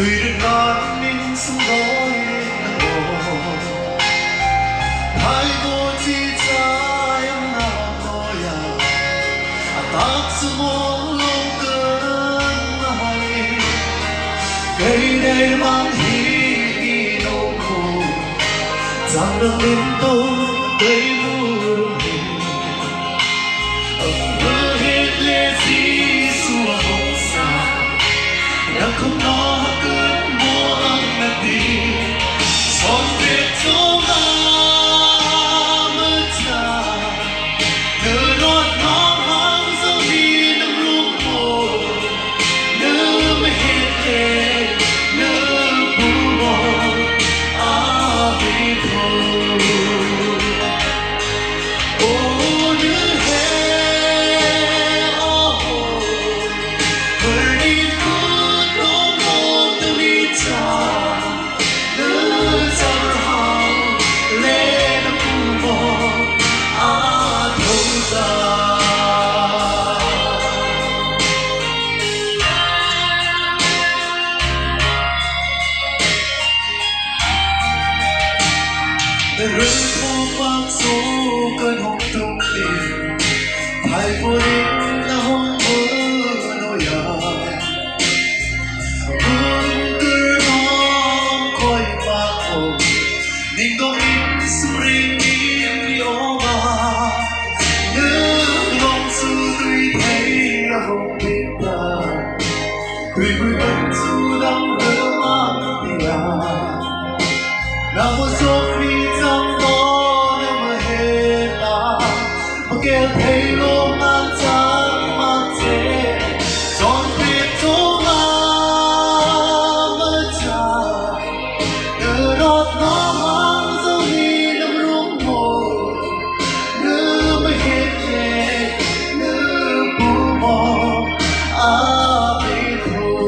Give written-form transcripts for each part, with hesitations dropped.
Tuy được non mình sống đôi hai cô chỉ trái em nào thôi tác sự muốn luôn cơn hay cây đây mang hi nô khổ rằng được đến tôi đây buồn mơ hết lệ gì xua không xa đã không nó cơn mùa ăn mệt đi son việt cho ta mơ cha nhớ đót nó mang dấu đi nằm lúc mồ nhớ mới hết lệ nhớ buồn vì thôi ô nhớ hết đi cứ đổ mồ từ đi cha nhớ chẳng hào lên buồn thâu ta rừng phong vang số cơn hồng tung tìm thay vô định là hồng mơ nỗi buồn cứ non khói vàng hồng nhìn có ít spring đi ô mà nhớ lòng sự tuy thấy là hồng biết ta tuy vui vẫn dù đang hứa mang tiền nào một số khi trong đó nếu mà hết mà kêu thấy lô mang trắng mang thế tròn tuyệt chỗ mà mơ cha nhớ đót nó mang dấu đi nằm lúc một nhớ mới hết nhẹ nhớ buồn mòn vì thôi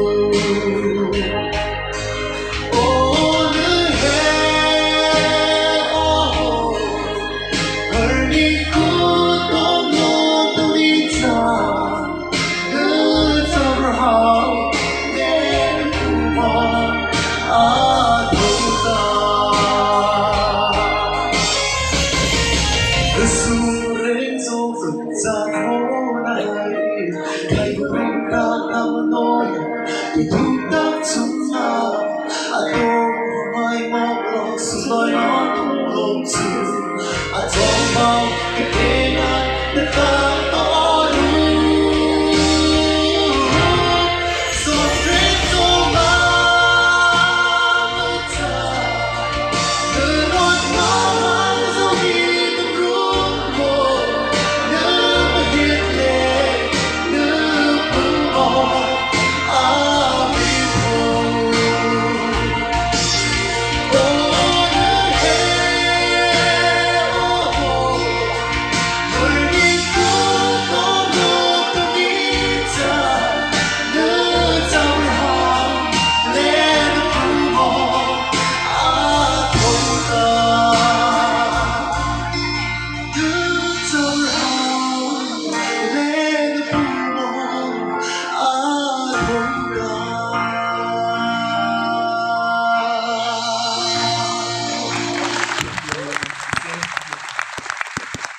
Hãy subscribe cho kênh Ghiền Mì Gõ để không bỏ lỡ những video hấp dẫn.